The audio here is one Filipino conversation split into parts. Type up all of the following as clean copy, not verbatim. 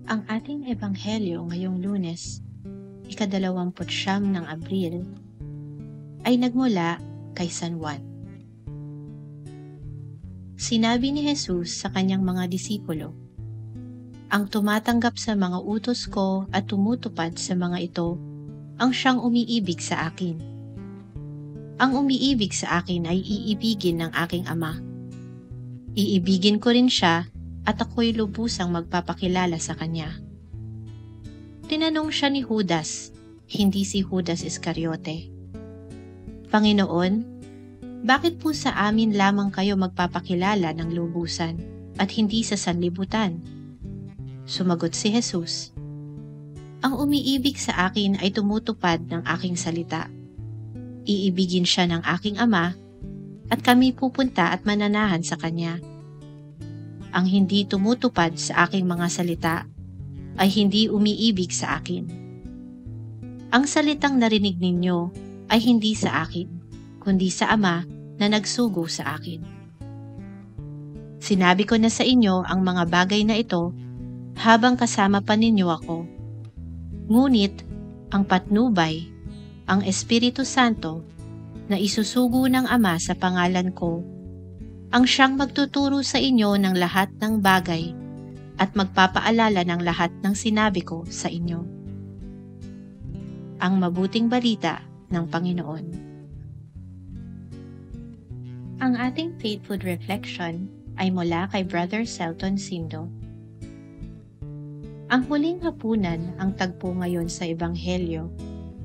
Ang ating ebanghelyo ngayong Lunes, ika-29 ng Abril, ay nagmula kay San Juan. Sinabi ni Jesus sa kanyang mga disipulo, "Ang tumatanggap sa mga utos ko at tumutupad sa mga ito, ang siyang umiibig sa akin. Ang umiibig sa akin ay iibigin ng aking Ama. Iibigin ko rin siya at ako'y lubusang magpapakilala sa kanya." Tinanong siya ni Judas, hindi si Judas Iscariote, "Panginoon, bakit po sa amin lamang kayo magpapakilala ng lubusan at hindi sa sanlibutan?" Sumagot si Jesus, "Ang umiibig sa akin ay tumutupad ng aking salita. Iibigin siya ng aking Ama at kami pupunta at mananahan sa kanya. Ang hindi tumutupad sa aking mga salita ay hindi umiibig sa akin. Ang salitang narinig ninyo ay hindi sa akin, kundi sa Ama na nagsugo sa akin. Sinabi ko na sa inyo ang mga bagay na ito habang kasama pa ninyo ako. Ngunit ang patnubay, ang Espiritu Santo na isusugo ng Ama sa pangalan ko, ang siyang magtuturo sa inyo ng lahat ng bagay at magpapaalala ng lahat ng sinabi ko sa inyo." Ang mabuting balita ng Panginoon. Ang ating faith food reflection ay mula kay Brother Celton Sindo. Ang huling hapunan ang tagpo ngayon sa Ebanghelyo,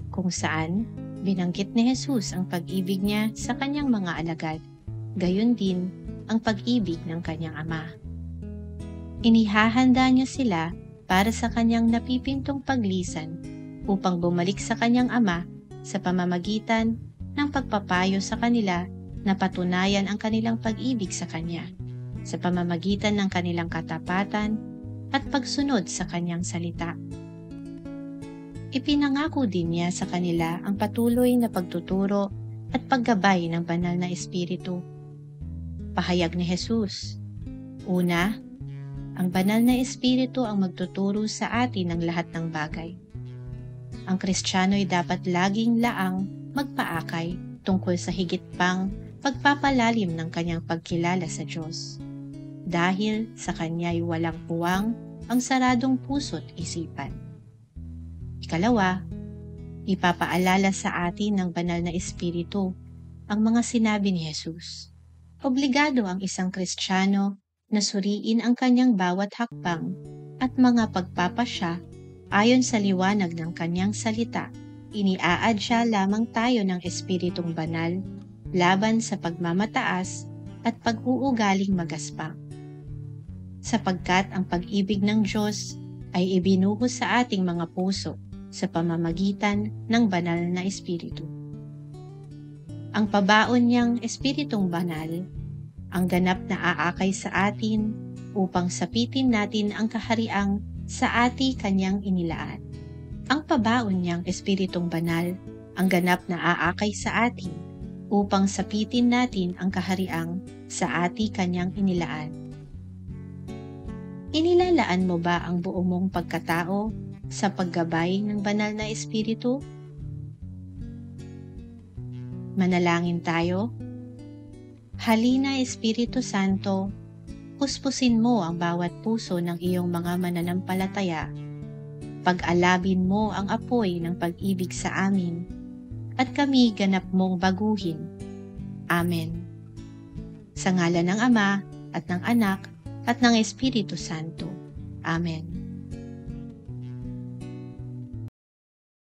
kung saan binanggit ni Jesus ang pag-ibig niya sa kanyang mga alagad, gayon din ang pag-ibig ng kanyang Ama. Inihahanda niya sila para sa kanyang napipintong paglisan upang bumalik sa kanyang Ama sa pamamagitan ng pagpapayo sa kanila na patunayan ang kanilang pag-ibig sa Kanya, sa pamamagitan ng kanilang katapatan at pagsunod sa Kanyang salita. Ipinangako din niya sa kanila ang patuloy na pagtuturo at paggabay ng banal na Espiritu. Pahayag ni Jesus, una, ang banal na Espiritu ang magtuturo sa atin ng lahat ng bagay. Ang Kristiyano ay dapat laging laang magpaakay tungkol sa higit pang pagpapalalim ng kanyang pagkilala sa Diyos. Dahil sa kanya ay walang puwang ang saradong puso't isipan. Ikalawa, ipapaalala sa atin ng banal na Espiritu ang mga sinabi ni Jesus. Obligado ang isang Kristiyano na suriin ang kanyang bawat hakbang at mga pagpapasya ayon sa liwanag ng kanyang salita. Iniaadya lamang tayo ng Espiritong Banal laban sa pagmamataas at pag-uugaling magaspang. Sapagkat ang pag-ibig ng Diyos ay ibinuhos sa ating mga puso sa pamamagitan ng banal na Espiritu. Ang pabaon niyang Espiritong Banal ang ganap na aakay sa atin upang sapitin natin ang kahariang sa kanyang inilaan. Ang pabaon niyang Espiritong Banal ang ganap na aakay sa atin upang sapitin natin ang kahariang sa kanyang inilaan. Inilalaan mo ba ang buo mong pagkatao sa paggabay ng banal na Espiritu? Manalangin tayo. Halina, Espiritu Santo, puspusin mo ang bawat puso ng iyong mga mananampalataya. Pag-alabin mo ang apoy ng pag-ibig sa amin, at kami ganap mong baguhin. Amen. Sa ngalan ng Ama, at ng Anak, at ng Espiritu Santo. Amen.